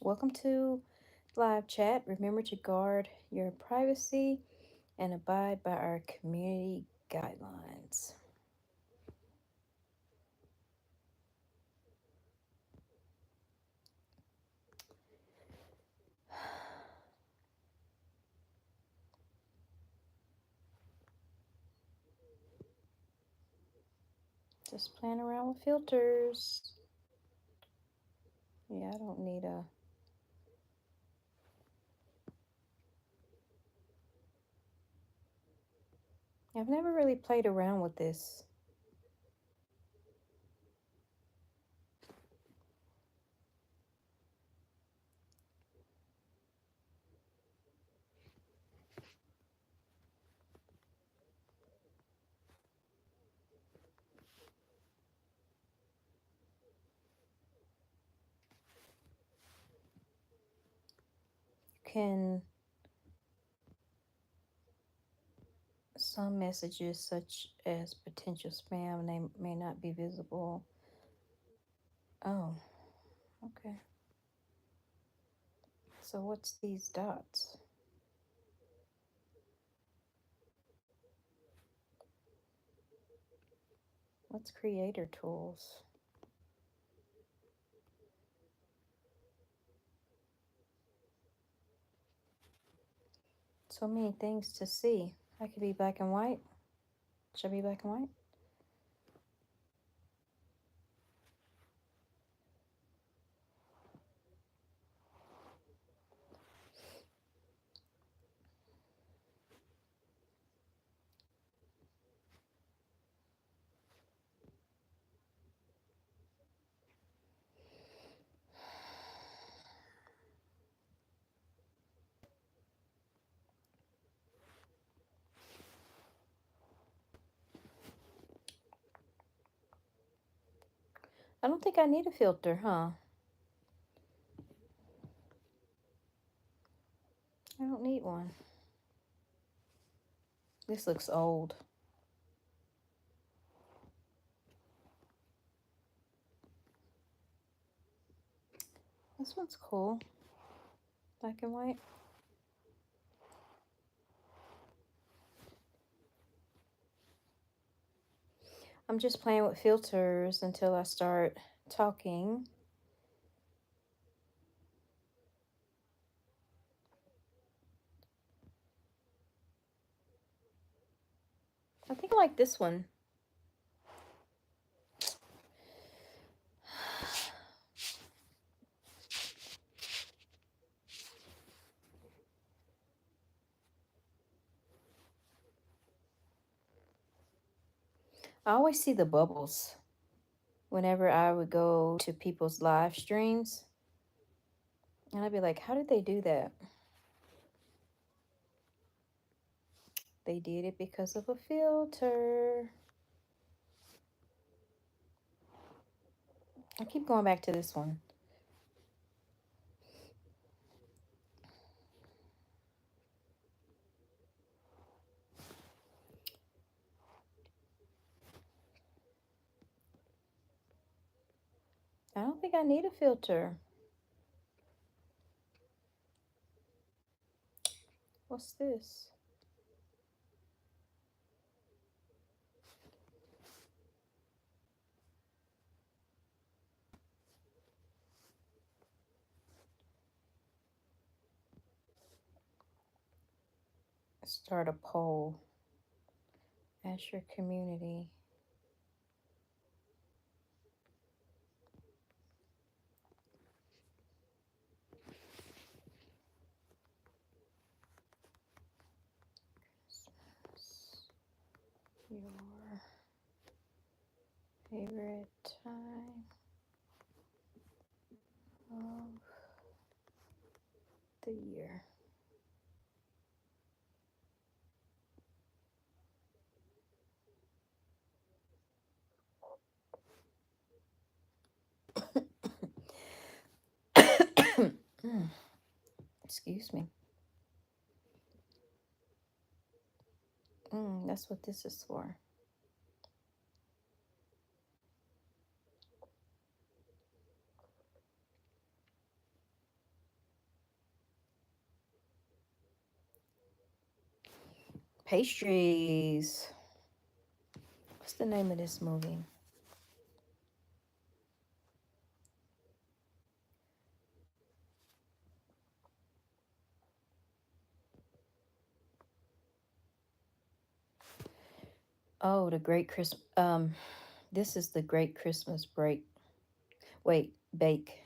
Welcome to live chat. Remember to guard your privacy and abide by our community guidelines. Just playing around with filters. Yeah, I don't need a. I've never really played around with this. You can. Some messages, such as potential spam, they may not be visible. Oh, okay. So, what's these dots? What's creator tools? So many things to see. I could be black and white. Should I be black and white? I don't think I need a filter, huh? I don't need one. This looks old. This one's cool. Black and white. I'm just playing with filters until I start talking. I think I like this one. I always see the bubbles whenever I would go to people's live streams. And I'd be like, how did they do that? They did it because of a filter. I keep going back to this one. I don't think I need a filter. What's this? Start a poll. Ask your community. Your favorite time of the year. Excuse me. That's what this is for. Pastries. What's the name of this movie? Oh, the Great Christmas. This is the Great Christmas Break. Wait, Bake.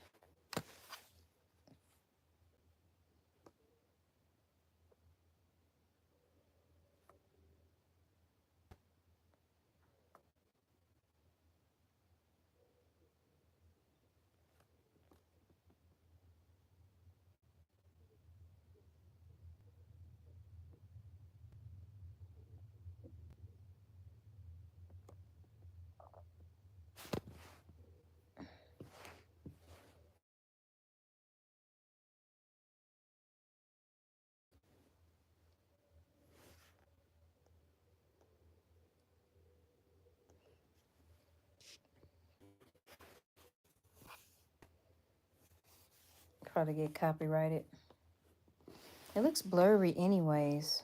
Probably get copyrighted. It looks blurry, anyways.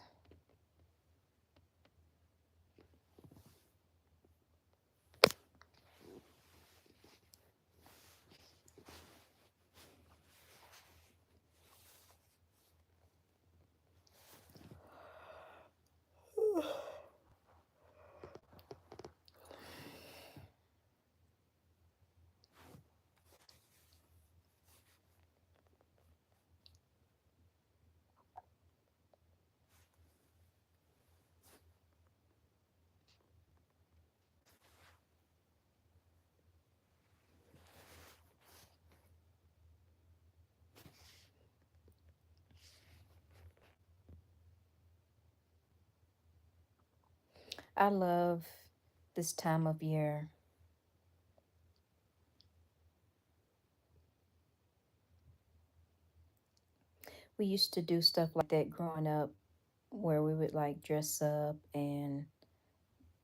I love this time of year. We used to do stuff like that growing up, where we would like dress up and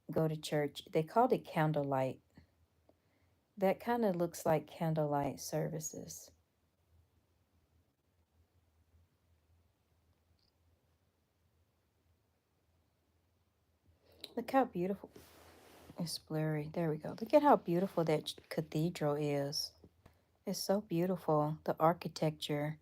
go to church. They called it candlelight. That kind of looks like candlelight services. Look how beautiful. It's blurry. There we go. Look at how beautiful that cathedral is. It's so beautiful. The architecture.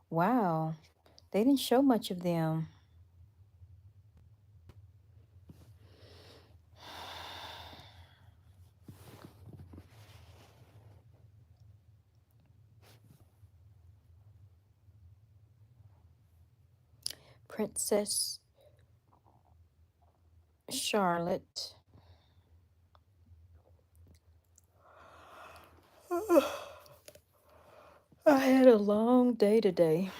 Wow. They didn't show much of them. Princess Charlotte. I had a long day today,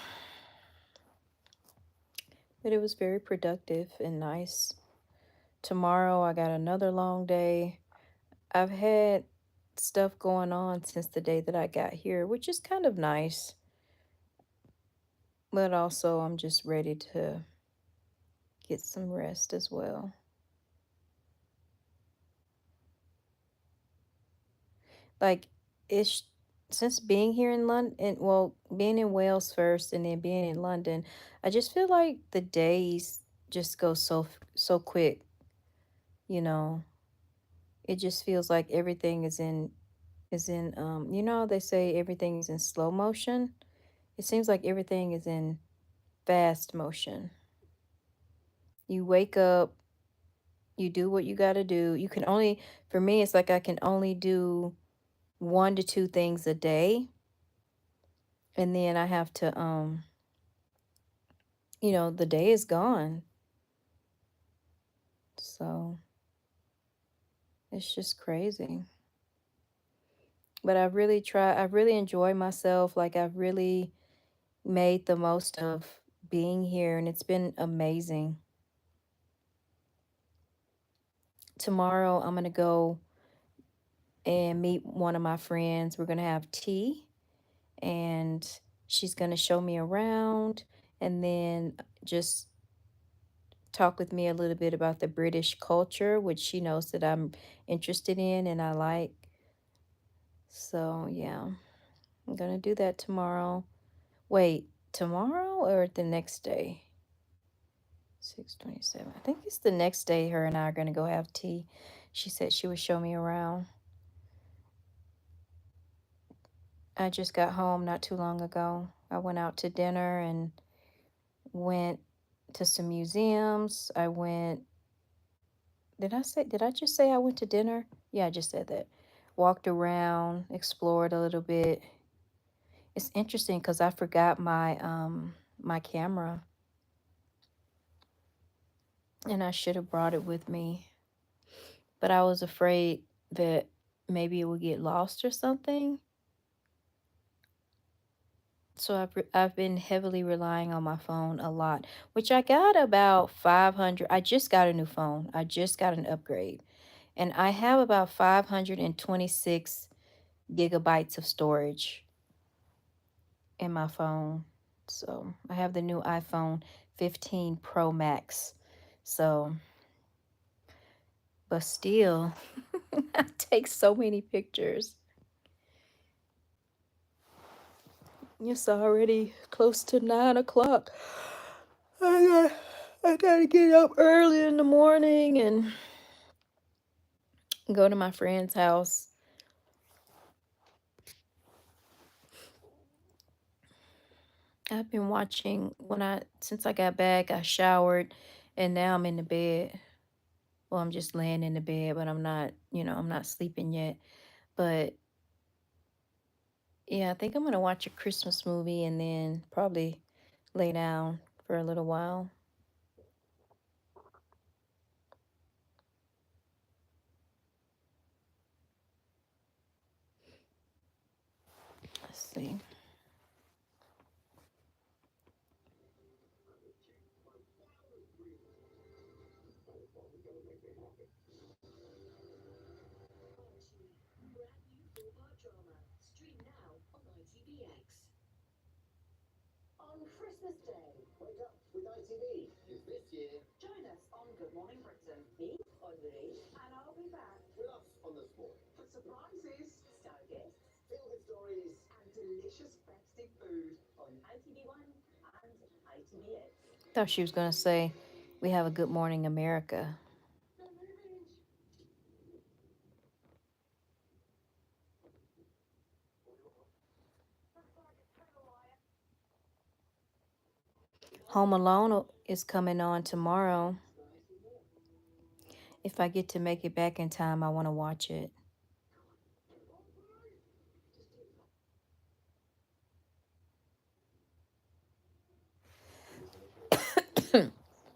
but it was very productive and nice. Tomorrow, I got another long day. I've had stuff going on since the day that I got here, which is kind of nice, but also I'm just ready to get some rest as well. Like, it's since being here in London, well, being in Wales first and then being in London, I just feel like the days just go so quick, you know. It just feels like everything is in you know, they say everything is in slow motion. It seems like everything is in fast motion. You wake up, you do what you got to do. You can only, for me, it's like I can only do 1 to 2 things a day. And then I have to, the day is gone. So it's just crazy. But I really enjoy myself. Like, I've really made the most of being here, and it's been amazing. Tomorrow, I'm going to go and meet one of my friends. We're going to have tea, and she's going to show me around, and then just talk with me a little bit about the British culture, which she knows that I'm interested in and I like. So, yeah, I'm gonna do that tomorrow. Wait, tomorrow or the next day? 6:27. I think it's the next day her and I are gonna go have tea. She said she would show me around. I just got home not too long ago. I went out to dinner and went to some museums. I went, did I just say I went to dinner? Yeah, I just said that. Walked around, explored a little bit. It's interesting because I forgot my camera and I should have brought it with me, but I was afraid that maybe it would get lost or something. So I've been heavily relying on my phone a lot, which I got about 500. I just got a new phone. I just got an upgrade. And I have about 526 gigabytes of storage in my phone. So I have the new iPhone 15 Pro Max. So, but still, I take so many pictures. It's already close to 9 o'clock. I I gotta get up early in the morning and go to my friend's house. I've been watching since I got back, I showered and now I'm in the bed. Well, I'm just laying in the bed, but I'm not sleeping yet. But yeah, I think I'm gonna watch a Christmas movie and then probably lay down for a little while. Let's see. Thought she was gonna say we have a Good Morning America. Home Alone is coming on tomorrow. If I get to make it back in time, I want to watch it.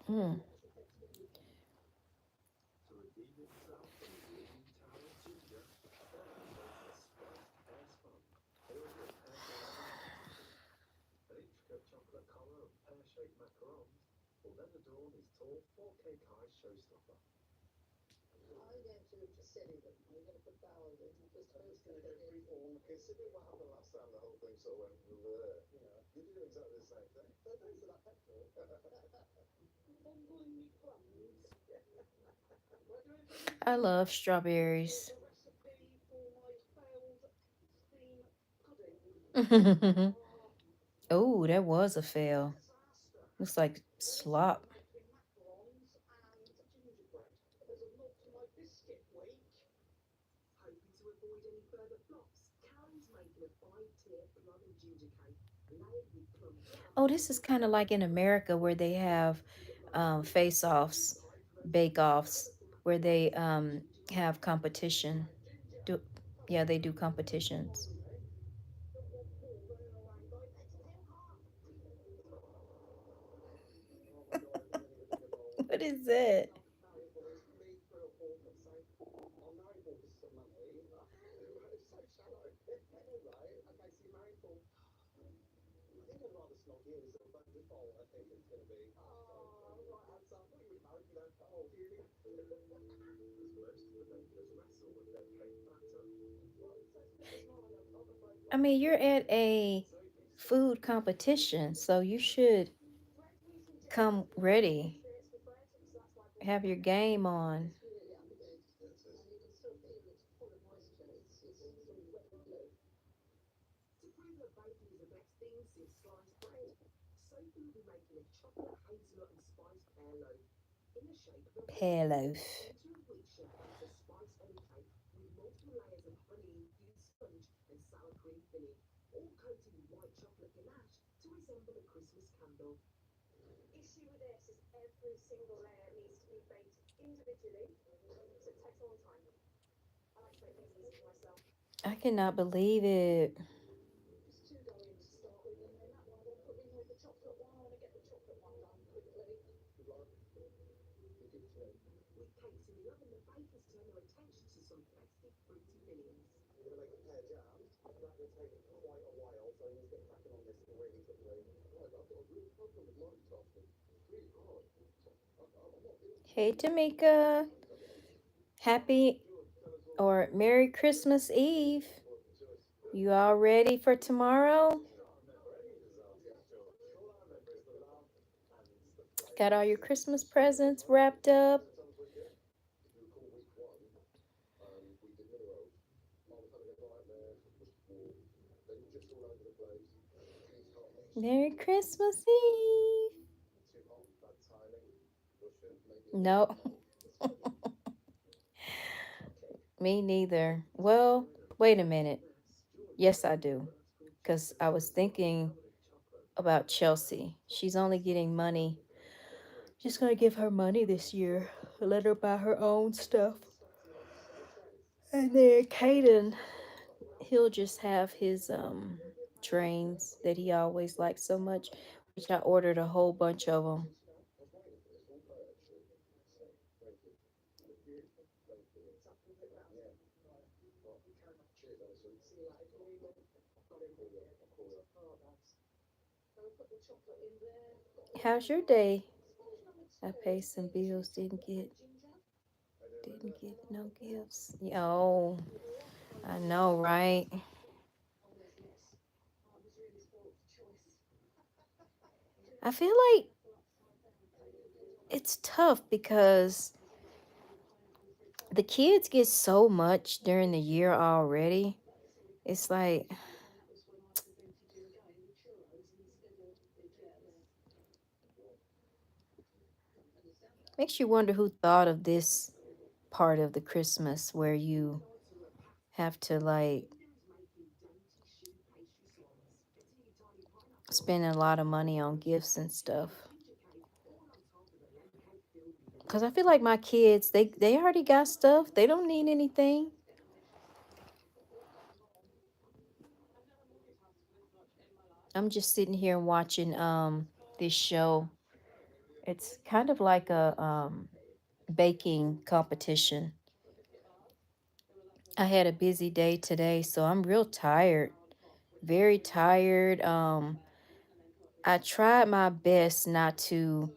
Mm. I love strawberries. Oh, that was a fail. Looks like slop. Oh, this is kind of like in America where they have face-offs, bake-offs, where they have competition. Do Yeah, they do competitions. What is that? I mean, you're at a food competition, so you should come ready. have your game on. Pear loaf. I cannot believe it. Hey, Tamika. Happy or Merry Christmas Eve. You all ready for tomorrow? Got all your Christmas presents wrapped up? Merry Christmas Eve. No, me neither. Well, wait a minute. Yes, I do. Because I was thinking about Chelsea. She's only getting money. Just gonna give her money this year. Let her buy her own stuff. And then Caden, he'll just have his trains that he always likes so much, which I ordered a whole bunch of them. How's your day? I paid some bills, didn't get no gifts. Oh, I know, right? I feel like it's tough because the kids get so much during the year already. It's like makes you wonder who thought of this part of the Christmas where you have to like spend a lot of money on gifts and stuff. Cause I feel like my kids, they already got stuff. They don't need anything. I'm just sitting here watching this show. It's kind of like a baking competition. I had a busy day today, so I'm real tired. Very tired. I tried my best not to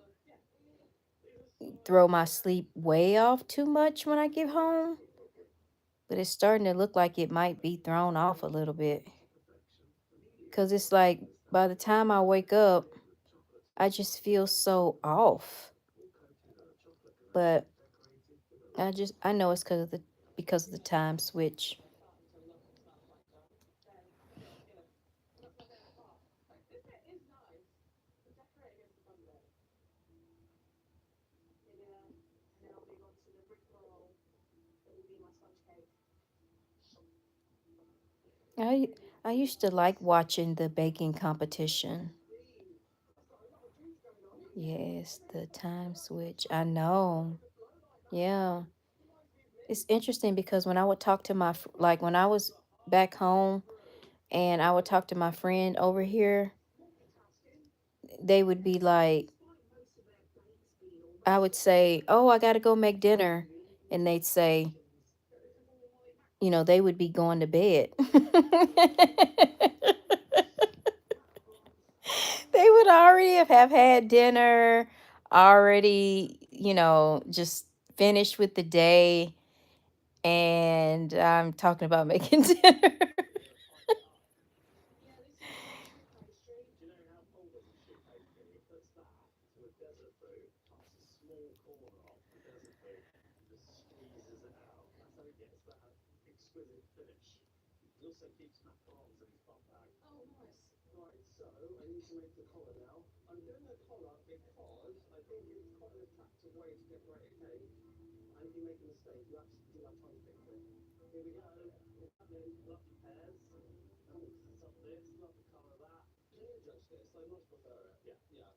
throw my sleep way off too much when I get home, but it's starting to look like it might be thrown off a little bit. Cause it's like by the time I wake up, I just feel so off. But I know it's because of the time switch. I I used to like watching the baking competition. Yes, the time switch. I know. Yeah. It's interesting because when I would talk to like when I was back home and I would talk to my friend over here, they would be like, I would say, "Oh, I got to go make dinner." And they'd say, they would be going to bed. They would already have had dinner, already, just finished with the day. And I'm talking about making dinner.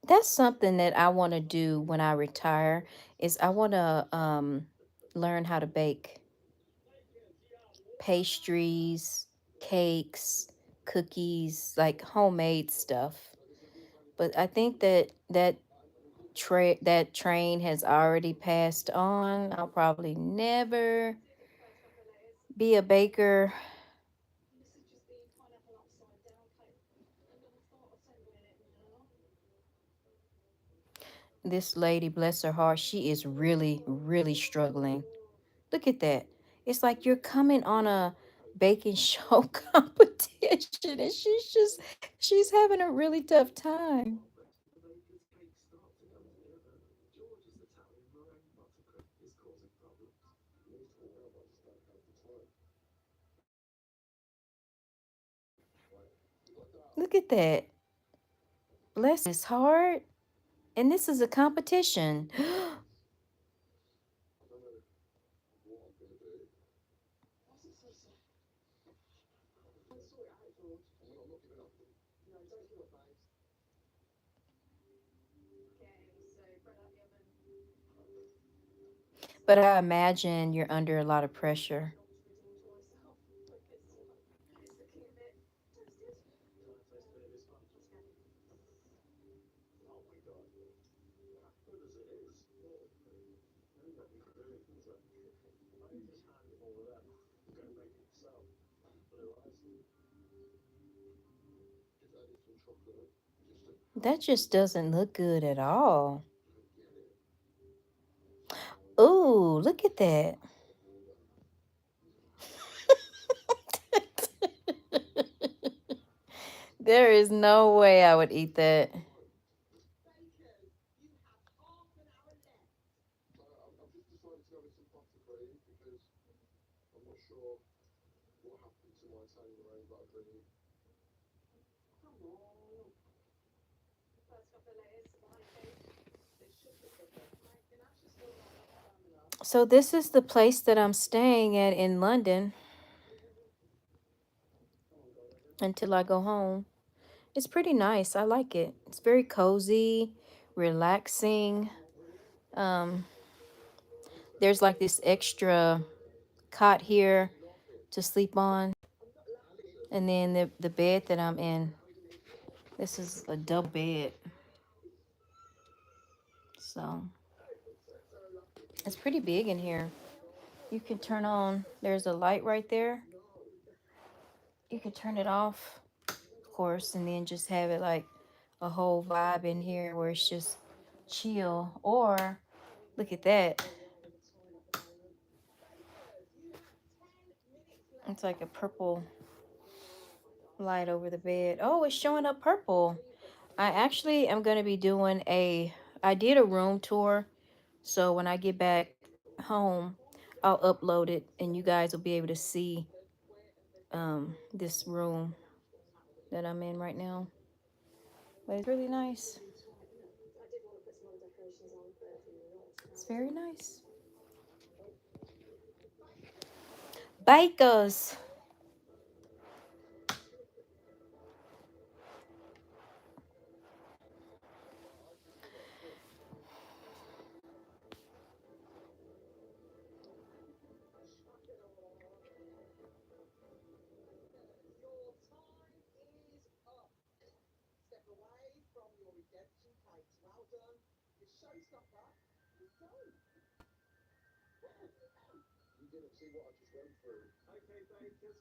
That's something that I want to do when I retire is I want to learn how to bake pastries, cakes, cookies, like homemade stuff. But I think that that train has already passed on. I'll probably never be a baker. This lady, bless her heart, she is really, really struggling. Look at that. It's like you're coming on a baking show competition and she's having a really tough time. Look at that. Bless his heart. And this is a competition. But I imagine you're under a lot of pressure. That just doesn't look good at all. Ooh, look at that. There is no way I would eat that. So this is the place that I'm staying at in London until I go home. It's pretty nice. I like it. It's very cozy, relaxing. Um, there's like this extra cot here to sleep on. And then the bed that I'm in, this is a double bed. So it's pretty big in here. You can turn on, there's a light right there. You can turn it off, of course, and then just have it like a whole vibe in here where it's just chill. Or look at that. It's like a purple light over the bed. Oh, it's showing up purple. I actually am going to be doing I did a room tour. So when I get back home, I'll upload it and you guys will be able to see this room that I'm in right now. But it's really nice. It's very nice. Bikers.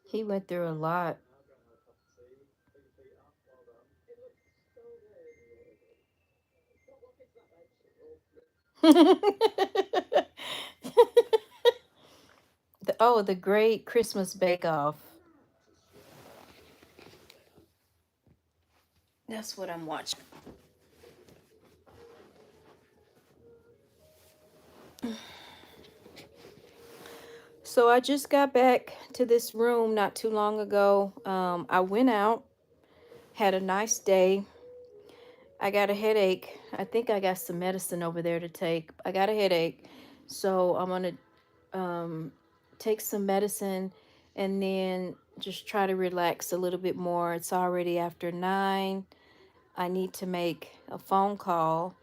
He went through a lot. The Great Christmas Bake Off. That's what I'm watching. So I just got back to this room not too long ago. I went out, had a nice day. I got a headache. I think I got some medicine over there to take. I got a headache. So I'm going to take some medicine and then just try to relax a little bit more. It's already after 9. I need to make a phone call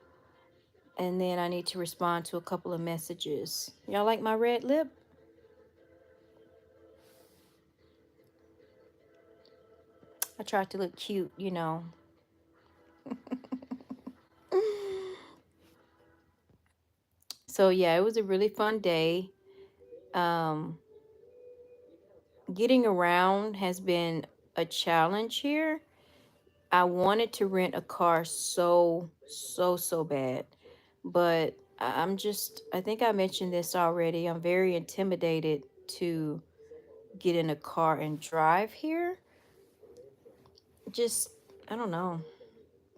and then I need to respond to a couple of messages. Y'all like my red lip? I tried to look cute, you know. So yeah, it was a really fun day. Um, Getting around has been a challenge here. I wanted to rent a car so bad, but I'm just, I think I mentioned this already. I'm very intimidated to get in a car and drive here. Just, I don't know.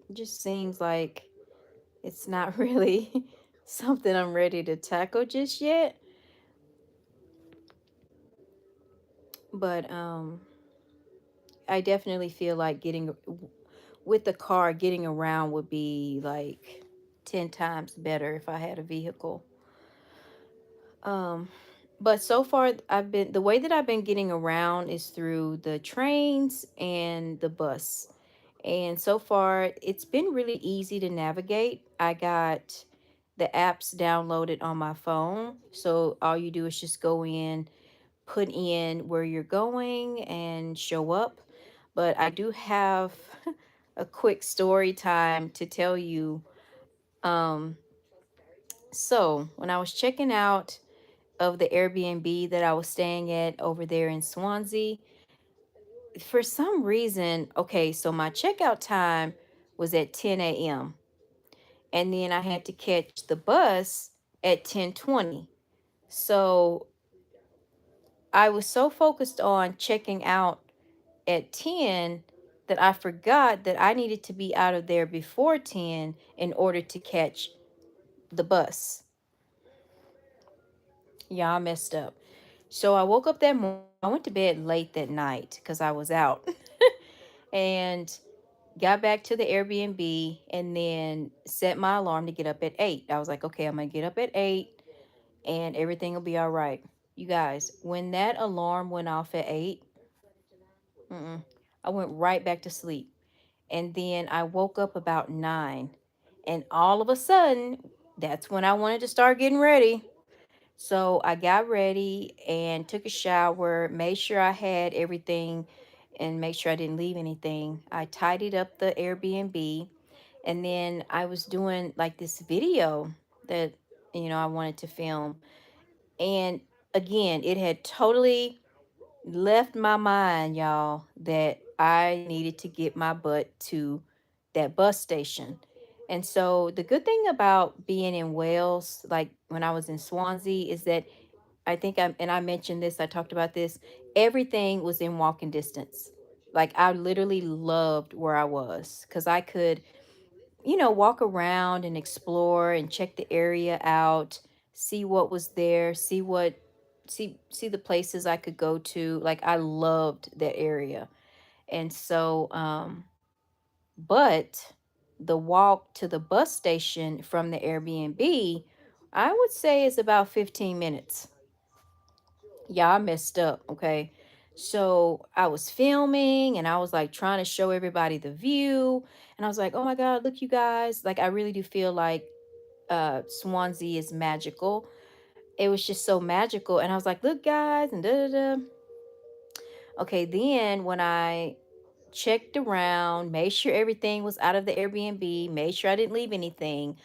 It just seems like it's not really something I'm ready to tackle just yet. But I definitely feel like getting with the car, getting around would be like 10 times better if I had a vehicle. Um, but so far, the way that I've been getting around is through the trains and the bus. And so far, it's been really easy to navigate. I got the apps downloaded on my phone. So all you do is just go in, put in where you're going, and show up. But I do have a quick story time to tell you. Um, so when I was checking out of the Airbnb that I was staying at over there in Swansea, for some reason, okay, so my checkout time was at 10 a.m. and then I had to catch the bus at 10:20. So I was so focused on checking out at 10 that I forgot that I needed to be out of there before 10 in order to catch the bus. Yeah, I messed up. So I woke up that morning. I went to bed late that night because I was out and got back to the Airbnb and then set my alarm to get up at 8. I was like, okay, I'm going to get up at 8 and everything will be all right. You guys, when that alarm went off at 8, I went right back to sleep. And then I woke up about 9. And all of a sudden, that's when I wanted to start getting ready. So I got ready and took a shower, made sure I had everything and make sure I didn't leave anything. I tidied up the Airbnb and then I was doing like this video that I wanted to film. And again, it had totally left my mind, y'all, that I needed to get my butt to that bus station. And so the good thing about being in Wales, like when I was in Swansea, is that I mentioned this, I talked about this, everything was in walking distance. Like I literally loved where I was because I could walk around and explore and check the area out, see what was there, see the places I could go to. Like I loved that area. And so but the walk to the bus station from the Airbnb, I would say is about 15 minutes. Yeah, I messed up, okay? So I was filming and I was like trying to show everybody the view. And I was like, oh my God, look, you guys. Like, I really do feel like Swansea is magical. It was just so magical. And I was like, look, guys, and da da da. Okay, then when I checked around, made sure everything was out of the Airbnb, made sure I didn't leave anything,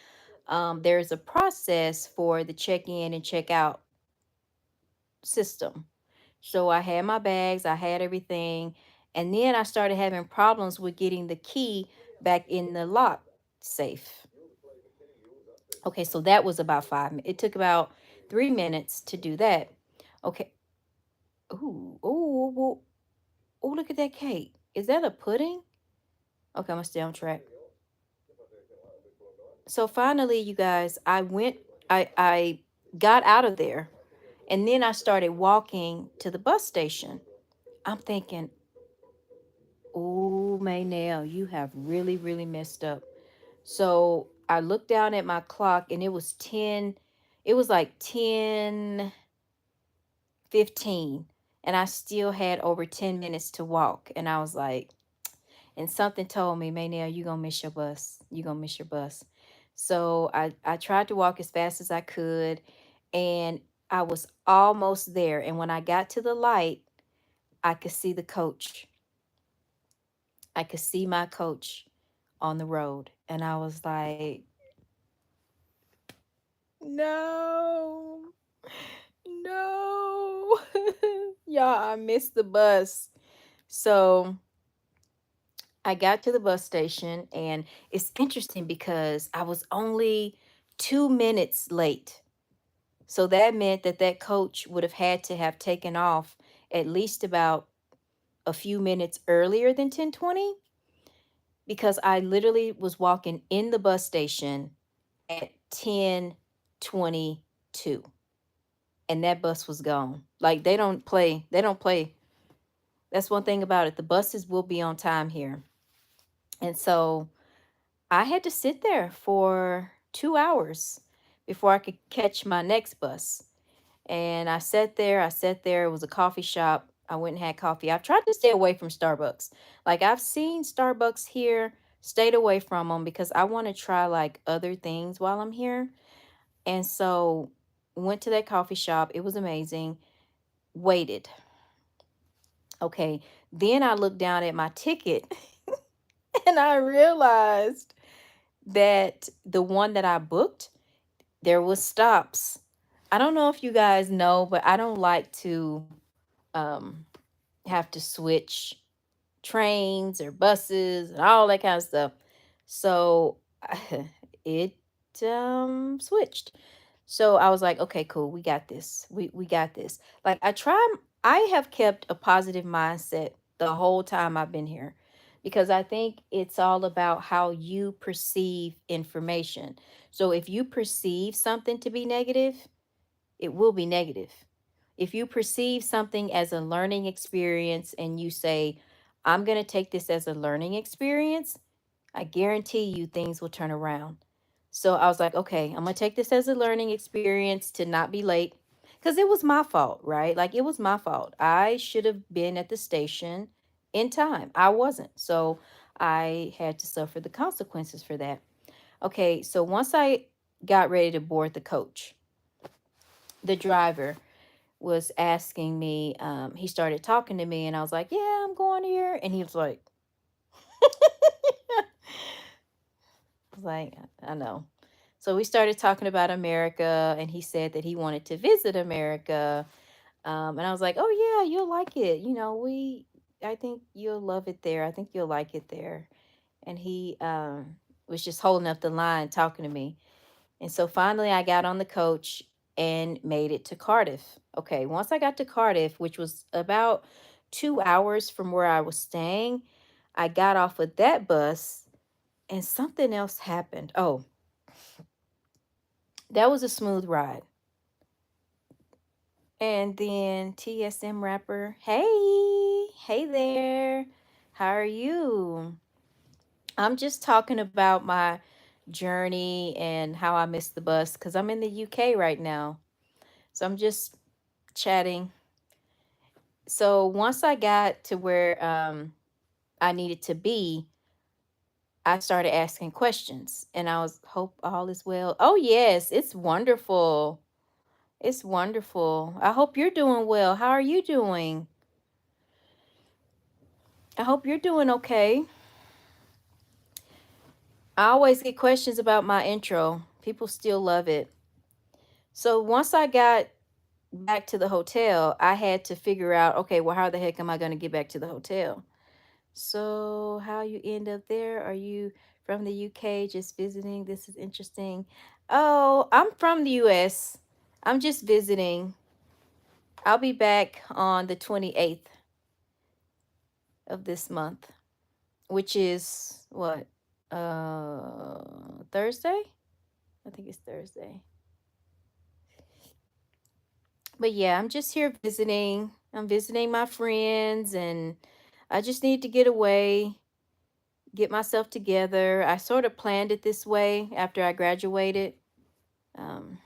there's a process for the check in and check out system. So I had my bags, I had everything, and then I started having problems with getting the key back in the lock safe. Okay, so that was about 5 minutes. It took about 3 minutes to do that. Okay. Ooh, ooh, ooh, ooh, look at that cake. Is that a pudding? Okay, I'm gonna stay on track. So finally, you guys, I got out of there And then I started walking to the bus station. I'm thinking, oh, Maynell, you have really, really messed up. So I looked down at my clock and it was 10, it was like 10:15, and I still had over 10 minutes to walk. And I was like, and something told me, Maynell, you're gonna miss your bus. You're gonna miss your bus. So I tried to walk as fast as I could, and I was almost there. And when I got to the light, I could see the coach. I could see my coach on the road. And I was like, no, no. Y'all, I missed the bus. So I got to the bus station, and it's interesting because I was only 2 minutes late. So that meant that that coach would have had to have taken off at least about a few minutes earlier than 10:20, because I literally was walking in the bus station at 10:22, and that bus was gone. Like, they don't play. They don't play. That's one thing about it. The buses will be on time here. And so I had to sit there for 2 hours before I could catch my next bus. And I sat there. It was a coffee shop. I went and had coffee. I've tried to stay away from Starbucks. Like, I've seen Starbucks here, stayed away from them because I want to try like other things while I'm here. And so went to that coffee shop. It was amazing. Waited. Okay. Then I looked down at my ticket and I realized that the one that I booked, there was stops. I don't know if you guys know, but I don't like to um have to switch trains or buses and all that kind of stuff. So it switched. So I was like, okay, cool, we got this. We got this. Like, I have kept a positive mindset the whole time I've been here, because I think it's all about how you perceive information. So if you perceive something to be negative, it will be negative. If you perceive something as a learning experience and you say, I'm going to take this as a learning experience, I guarantee you things will turn around. So I was like, okay, I'm going to take this as a learning experience to not be late, because it was my fault, right? Like, it was my fault. I should have been at the station in time. I wasn't. So I had to suffer the consequences for that. Okay, so once I got ready to board the coach, the driver was asking me, he started talking to me, and I was like, yeah, I'm going here. And he was like, I know. So we started talking about America, and he said that he wanted to visit America. And I was like, oh yeah, you'll like it. I think you'll love it there. I think you'll like it there. And he was just holding up the line talking to me. And so finally I got on the coach and made it to Cardiff. Okay, once I got to Cardiff, which was about 2 hours from where I was staying, I got off of that bus and something else happened. Oh, that was a smooth ride. And then TSM rapper, hey there. How are you? I'm just talking about my journey and how I missed the bus because I'm in the UK right now. So I'm just chatting. So once I got to where I needed to be, I started asking questions, and I was, hope all is well. Oh yes, it's wonderful. It's wonderful. I hope you're doing well. How are you doing? I hope you're doing okay. I always get questions about my intro. People still love it. So once I got back to the hotel, I had to figure out, okay, well, how the heck am I going to get back to the hotel? So, how you end up there? Are you from the UK just visiting? This is interesting. Oh, I'm from the US. I'm just visiting. I'll be back on the 28th of this month, which is what? Thursday? I think it's Thursday. But yeah, I'm just here visiting. I'm visiting my friends, and I just need to get away, get myself together. I sort of planned it this way after I graduated, um,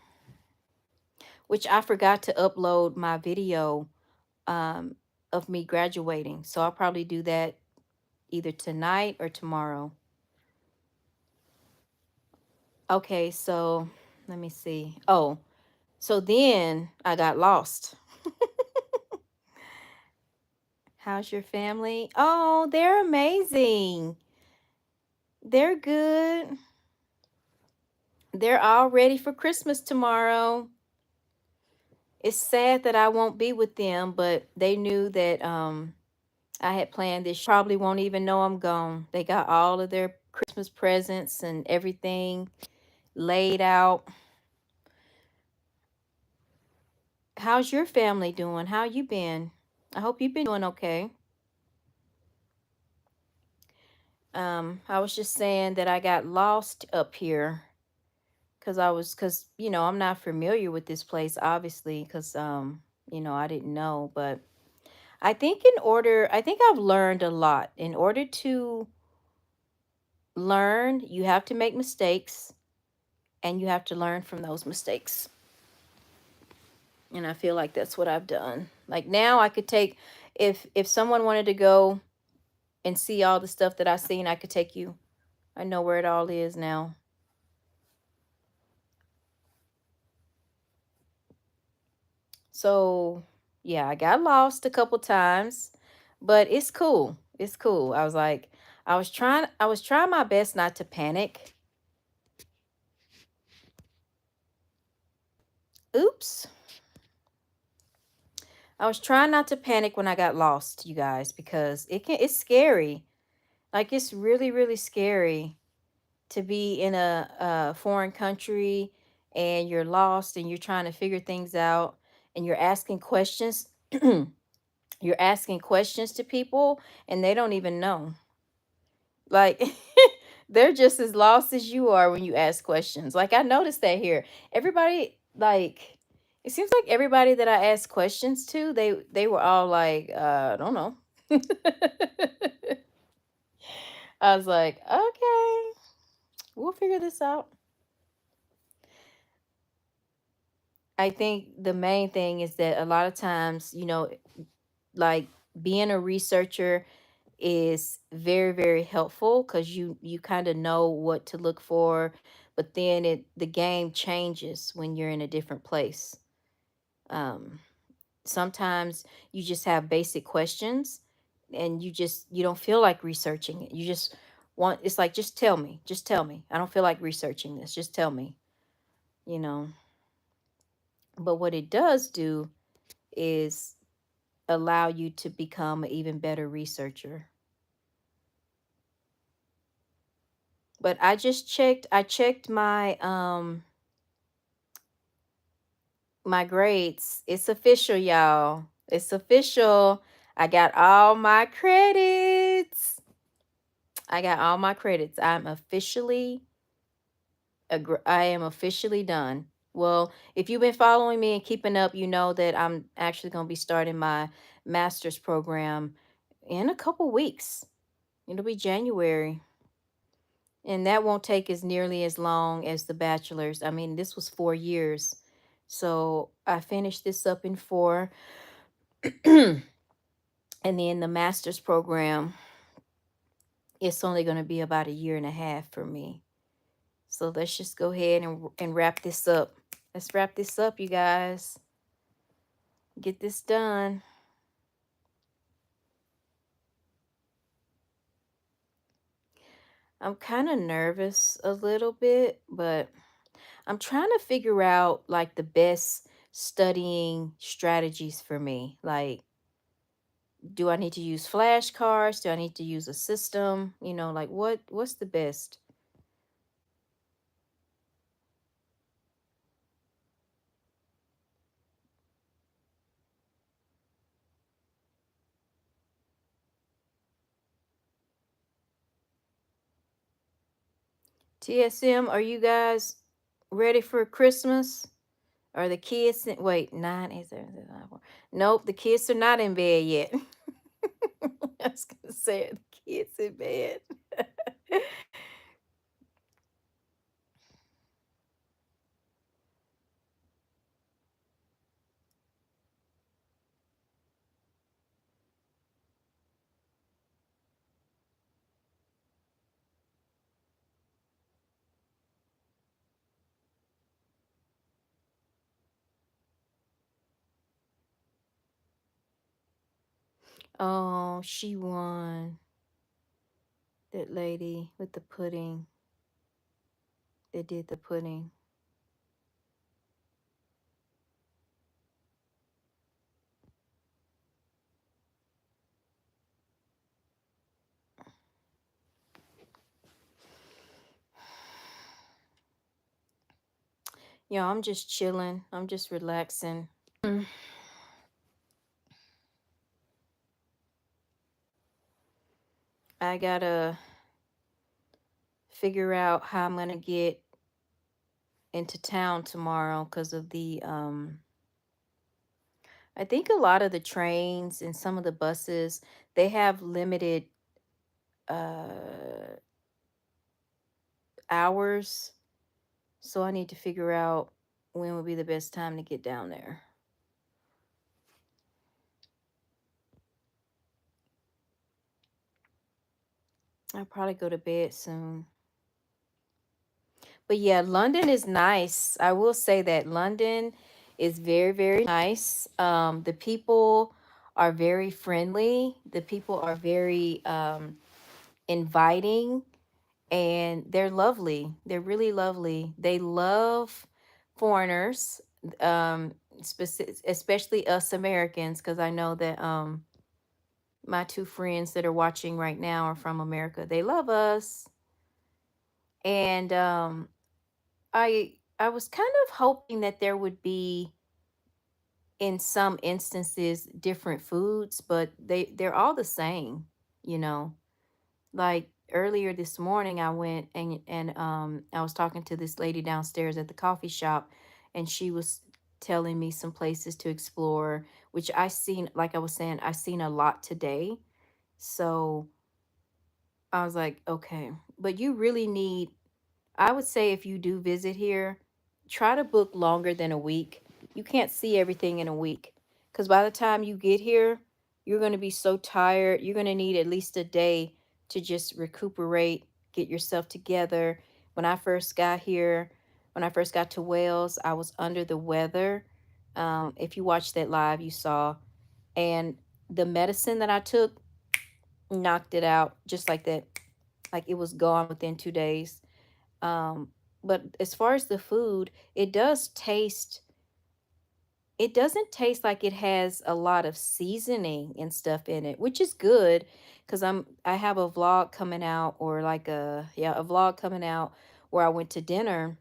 which I forgot to upload my video um, of me graduating. So I'll probably do that either tonight or tomorrow. Okay, so let me see. Oh, so then I got lost. How's your family? Oh, they're amazing. They're good. They're all ready for Christmas tomorrow. It's sad that I won't be with them, but they knew that I had planned this. Probably won't even know I'm gone. They got all of their Christmas presents and everything laid out. How's your family doing? How you been? I hope you've been doing okay. I was just saying that I got lost up here because I'm not familiar with this place, obviously, because I didn't know. But I think I've learned a lot. In order to learn, you have to make mistakes, and you have to learn from those mistakes. And I feel like that's what I've done. Like now I could take, if someone wanted to go and see all the stuff that I've seen, I could take you. I know where it all is now. So, yeah, I got lost a couple times, but it's cool. It's cool. I was trying my best not to panic. Oops. I was trying not to panic when I got lost, you guys, because it's scary. Like it's really really scary to be in a foreign country and you're lost and you're trying to figure things out and you're asking questions. You're asking questions to people and they don't even know. Like they're just as lost as you are when you ask questions. Like I noticed that here. Everybody like it seems like everybody that I asked questions to, they were all like, I don't know. I was like, okay, we'll figure this out. I think the main thing is that a lot of times, like being a researcher is very very helpful because you kind of know what to look for, but then the game changes when you're in a different place. um Sometimes you just have basic questions and you don't feel like researching it. You just want, it's like, just tell me, I don't feel like researching this, just tell me, you know. But what it does do is allow you to become an even better researcher. But I checked my grades. It's official, y'all. It's official. I got all my credits. I got all my credits. I am officially done. Well, if you've been following me and keeping up, you know that I'm actually going to be starting my master's program in a couple weeks. It'll be January. And that won't take as nearly as long as the bachelor's. I mean, this was 4 years. So I finished this up in four. And then the master's program, it's only going to be about a year and a half for me. So let's just go ahead and wrap this up. Let's wrap this up, you guys. Get this done. I'm kind of nervous a little bit, but I'm trying to figure out like the best studying strategies for me. Like, do I need to use flashcards? Do I need to use a system? Like what's the best? TSM, are you guys ready for Christmas? Are the kids in, wait, 9, 8, 7, 6, 5, 4. Nope, the kids are not in bed yet. I was gonna say the kids in bed. Oh, she won. That lady with the pudding. That did the pudding. Yeah, I'm just chilling. I'm just relaxing. Mm. I gotta figure out how I'm gonna get into town tomorrow because of the I think a lot of the trains and some of the buses, they have limited uh hours. So I need to figure out when would be the best time to get down there. I'll probably go to bed soon. But yeah, London is nice. I will say that London is very, very nice. The people are very friendly. The people are very inviting, and they're lovely. They're really lovely. They love foreigners, especially us Americans, because I know that my two friends that are watching right now are from America. They love us, and I was kind of hoping that there would be in some instances different foods, but they're all the same, you know. Like earlier this morning I went and I was talking to this lady downstairs at the coffee shop, and she was telling me some places to explore, which I seen, like I was saying, I seen a lot today. So I was like, okay, but you really need, I would say if you do visit here, try to book longer than a week. You can't see everything in a week because by the time you get here, you're going to be so tired. You're going to need at least a day to just recuperate, get yourself together. When I first got here, when I first got to Wales, I was under the weather. If you watched that live, you saw. And the medicine that I took knocked it out just like that. Like it was gone within 2 days. um, but as far as the food, it doesn't taste like it has a lot of seasoning and stuff in it, which is good because I have a vlog coming out, or like a vlog coming out where I went to dinner,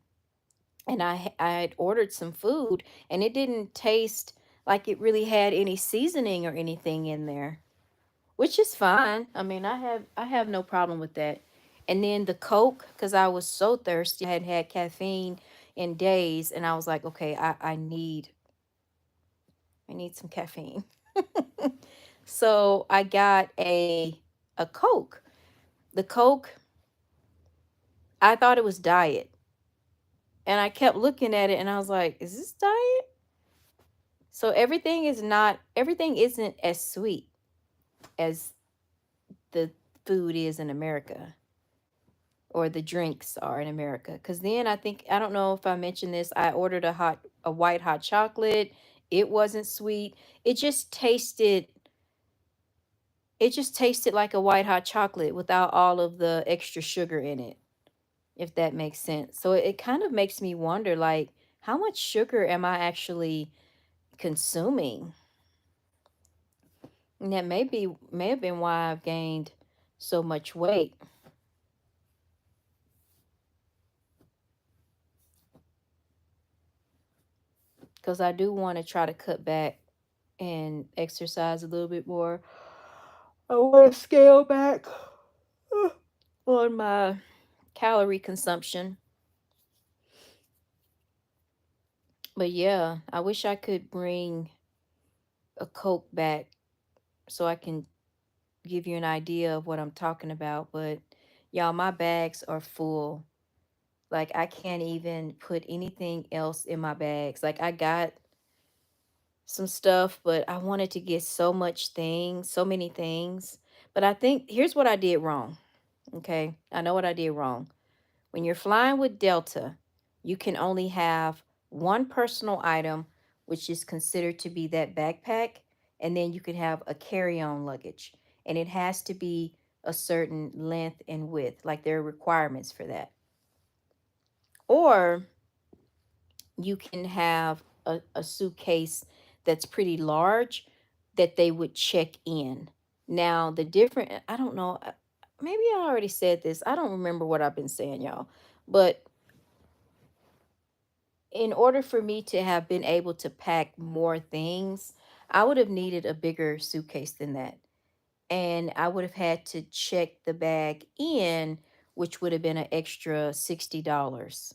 and I had ordered some food, and it didn't taste like it really had any seasoning or anything in there, which is fine. I mean, I have no problem with that. And then the Coke, because I was so thirsty, I hadn't had caffeine in days, and I was like, okay, I need some caffeine. So I got a Coke. The Coke, I thought it was diet, and I kept looking at it, and I was like, is this diet? So everything isn't as sweet as the food is in America, or the drinks are in America. Because then I think, I don't know if I mentioned this, I ordered a white hot chocolate. It wasn't sweet. It just tasted it just tasted like a white hot chocolate without all of the extra sugar in it, if that makes sense. So it kind of makes me wonder, like, how much sugar am I actually consuming? And that may have been why I've gained so much weight, because I do want to try to cut back and exercise a little bit more. I want to scale back on my calorie consumption. But yeah, I wish I could bring a Coke back so I can give you an idea of what I'm talking about. But y'all, my bags are full. Like I can't even put anything else in my bags. Like I got some stuff, but I wanted to get so many things. But I think here's what I did wrong. Okay. I know what I did wrong. When you're flying with Delta, you can only have one personal item, which is considered to be that backpack, and then you can have a carry-on luggage, and it has to be a certain length and width. Like there are requirements for that. Or you can have a suitcase that's pretty large that they would check in. Now, the different, I don't know, maybe I already said this. I don't remember what I've been saying, y'all. But in order for me to have been able to pack more things, I would have needed a bigger suitcase than that. And I would have had to check the bag in, which would have been an extra $60.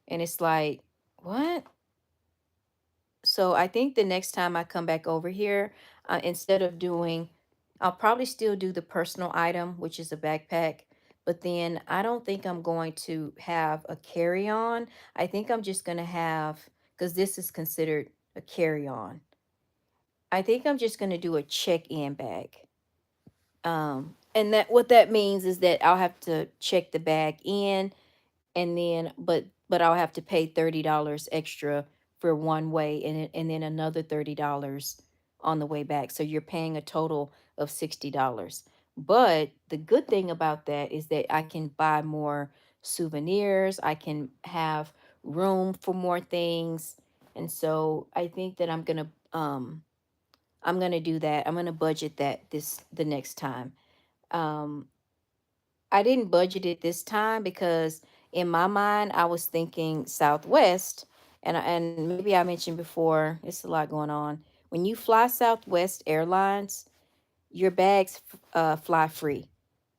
And it's like, what? So I think the next time I come back over here, instead of doing, I'll probably still do the personal item, which is a backpack. But then I don't think I'm going to have a carry on. I think I'm just going to have, because this is considered a carry on. I think I'm just going to do a check in bag. And that what that means is that I'll have to check the bag in, and then but I'll have to pay $30 extra for one way, and then another $30 on the way back. So you're paying a total of $60. But the good thing about that is that I can buy more souvenirs, I can have room for more things. And so I think that I'm going to do that. I'm going to budget that this the next time. Um I didn't budget it this time because in my mind I was thinking Southwest, and maybe I mentioned before, it's a lot going on. When you fly Southwest Airlines, your bags fly free.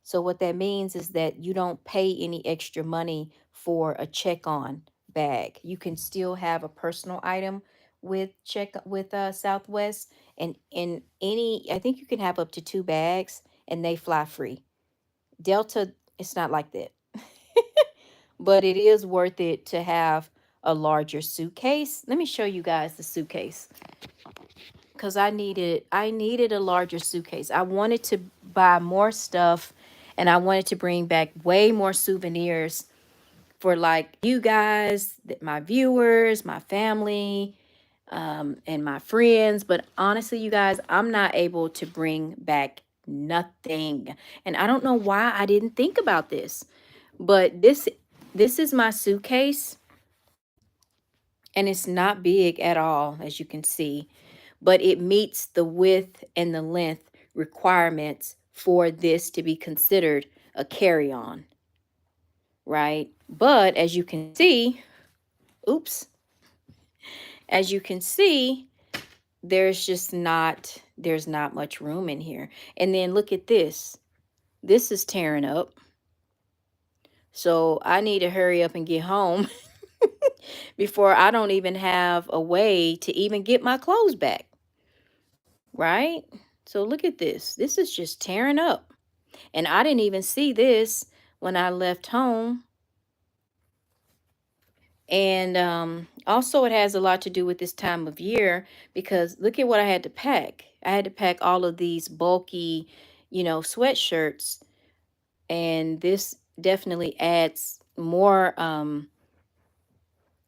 So what that means is that you don't pay any extra money for a check-on bag. You can still have a personal item with Southwest, and in any, I think you can have up to two bags and they fly free. Delta, it's not like that. But it is worth it to have a larger suitcase. Let me show you guys the suitcase because I needed a larger suitcase. I wanted to buy more stuff, and I wanted to bring back way more souvenirs for like you guys, my viewers, my family, and my friends. But honestly, you guys, I'm not able to bring back nothing. And I don't know why I didn't think about this. But this is my suitcase, and it's not big at all, as you can see, but it meets the width and the length requirements for this to be considered a carry-on, right? But as you can see, oops, as you can see, there's not much room in here. And then look at this. This is tearing up. So I need to hurry up and get home before I don't even have a way to even get my clothes back, right? So look at this. This is just tearing up. And I didn't even see this when I left home. And also, it has a lot to do with this time of year because look at what I had to pack. I had to pack all of these bulky, sweatshirts. And this definitely adds more,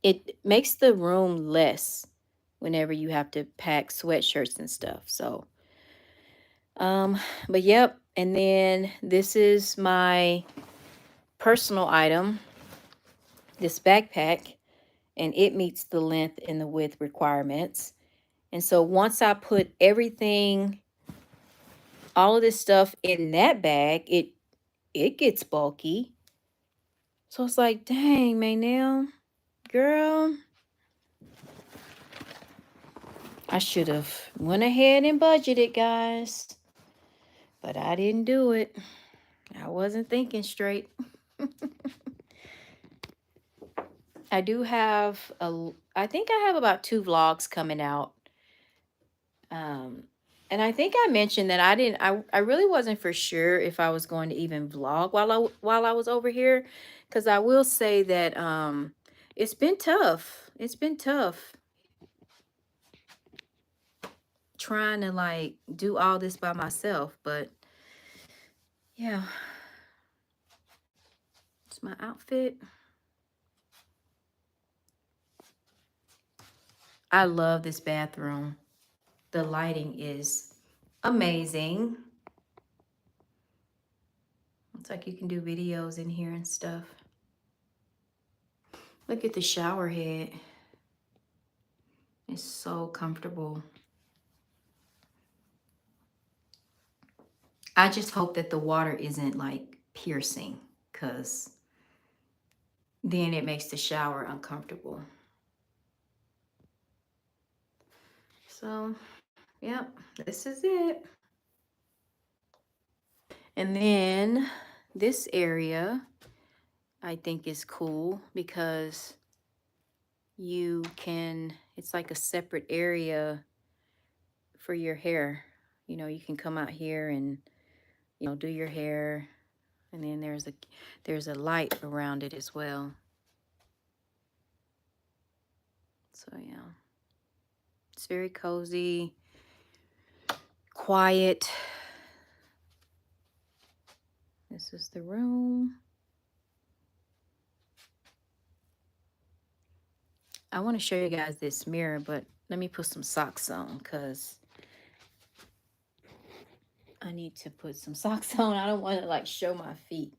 it makes the room less whenever you have to pack sweatshirts and stuff. So, um, but yep. And then this is my personal item, this backpack, and it meets the length and the width requirements. And so once I put everything, all of this stuff in that bag, it gets bulky. So it's like, dang, Maynell, girl, I should have went ahead and budgeted, guys, but I didn't do it. I wasn't thinking straight. I do have I think I have about 2 vlogs coming out. Um, and I think I mentioned that I really wasn't for sure if I was going to even vlog while I was over here, because I will say that it's been tough. It's been tough trying to like do all this by myself, but yeah, it's my outfit. I love this bathroom. The lighting is amazing. It's like you can do videos in here and stuff. Look at the shower head. It's so comfortable. I just hope that the water isn't like piercing, because then it makes the shower uncomfortable. So, yep, this is it. And then this area I think is cool because it's like a separate area for your hair. You can come out here and, do your hair. And then there's a light around it as well. So yeah, it's very cozy, quiet. This is the room. I want to show you guys this mirror, but let me put some socks on because I need to put some socks on. I don't want to like show my feet.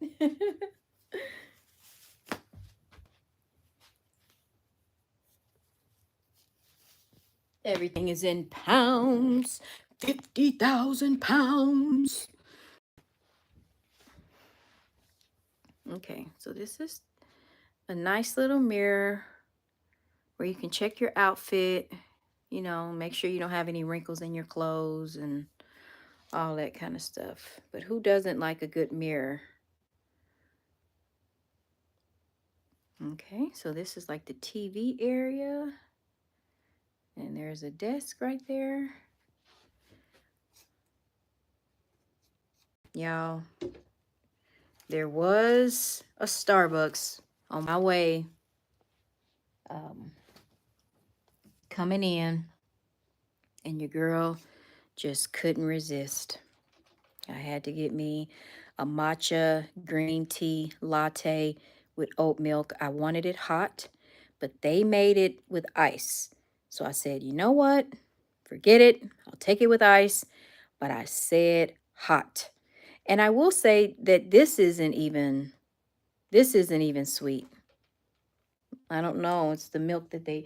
Everything is in pounds. 50,000 pounds. Okay, so this is a nice little mirror where you can check your outfit, make sure you don't have any wrinkles in your clothes and all that kind of stuff. But who doesn't like a good mirror? Okay, so this is like the TV area. And there's a desk right there. Y'all, there was a Starbucks on my way coming in, and your girl just couldn't resist. I had to get me a matcha green tea latte with oat milk. I wanted it hot, but they made it with ice. So I said, you know what? Forget it. I'll take it with ice. But I said hot. And I will say that this isn't even sweet. I don't know. It's the milk that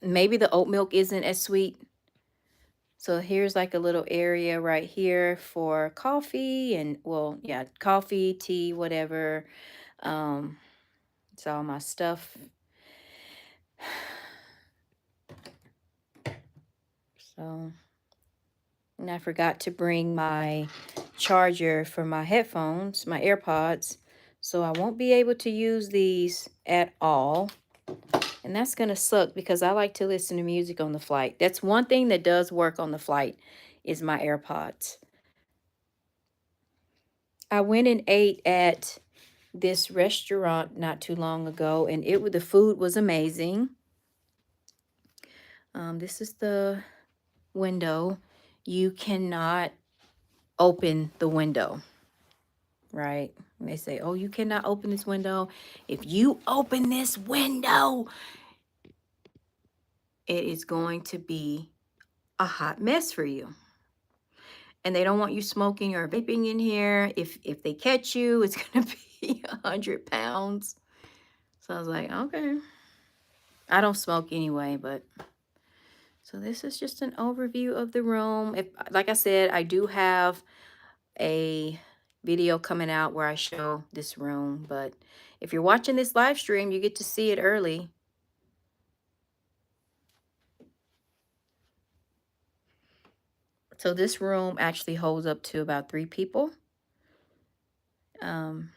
maybe the oat milk isn't as sweet. So here's like a little area right here for coffee and, well, yeah, coffee, tea, whatever. It's all my stuff. So, and I forgot to bring my charger for my headphones, my AirPods. So I won't be able to use these at all. And that's going to suck because I like to listen to music on the flight. That's one thing that does work on the flight is my AirPods. I went and ate at this restaurant not too long ago, and the food was amazing. This is the window. You cannot open the window, right? And they say, oh, you cannot open this window. If you open this window, it is going to be a hot mess for you. And they don't want you smoking or vaping in here. If they catch you, it's gonna be 100 pounds. So I was like, okay. I don't smoke anyway, but so this is just an overview of the room. Like I said, I do have a video coming out where I show this room, but if you're watching this live stream, you get to see it early. So this room actually holds up to about 3 people. You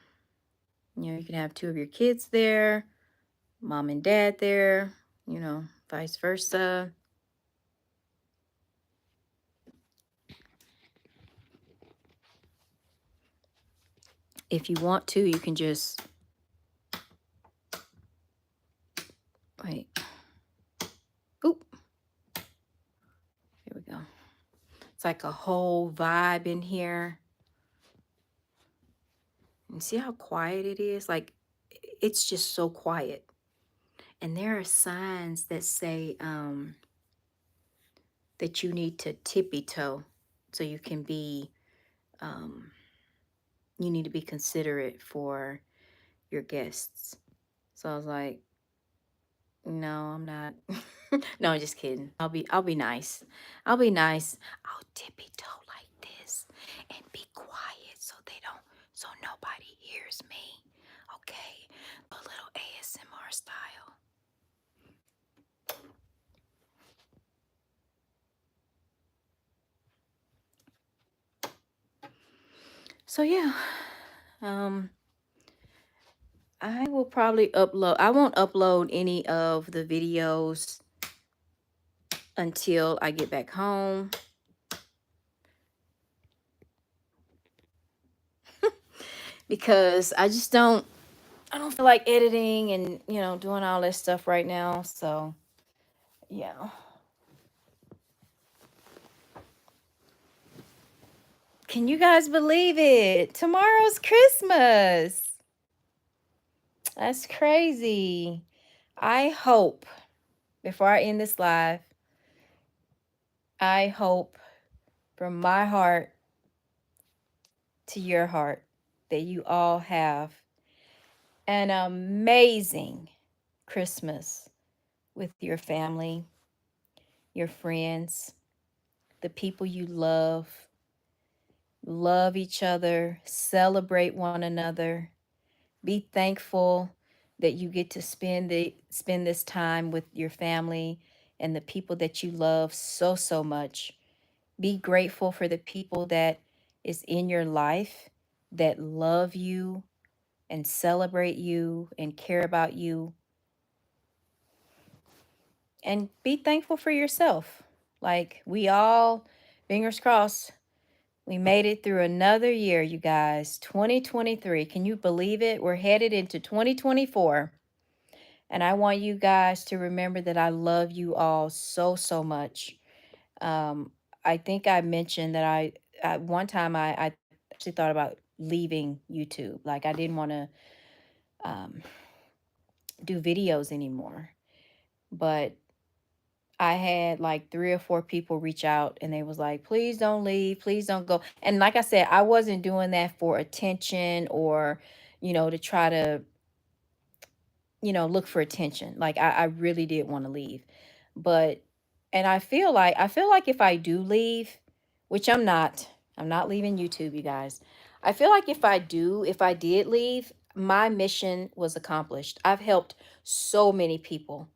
can have 2 of your kids there. mom and dad there, vice versa. If you want to, you can just wait. Oop, here we go. It's like a whole vibe in here. And see how quiet it is? Like it's just so quiet. And there are signs that say that you need to tippy toe so you can be um, you need to be considerate for your guests. So I was like, no, I'm not. No, I'm just kidding. I'll be nice. I'll be nice. I'll tippy toe like this and be quiet so nobody hears me. Okay. A little ASMR style. So yeah. Um I will probably upload I won't upload any of the videos until I get back home because I don't feel like editing and, doing all this stuff right now. So, yeah. Can you guys believe it? Tomorrow's Christmas. That's crazy. I hope, before I end this live, I hope from my heart to your heart that you all have an amazing Christmas with your family, your friends, the people you love each other, celebrate one another, be thankful that you get to spend this time with your family and the people that you love so much. Be grateful for the people that is in your life that love you and celebrate you and care about you, and be thankful for yourself. Like we all, fingers crossed, we made it through another year, you guys. 2023. Can you believe it? We're headed into 2024. And I want you guys to remember that I love you all so much. Um, I think I mentioned that one time I actually thought about leaving YouTube. Like I didn't want to um, do videos anymore. But I had like three or four people reach out and they was like, please don't leave, please don't go. And like I said, I wasn't doing that for attention or, to try to, look for attention. Like I really did want to leave. But and I feel like if I do leave, which I'm not leaving YouTube, you guys. I feel like if I did leave, my mission was accomplished. I've helped so many people.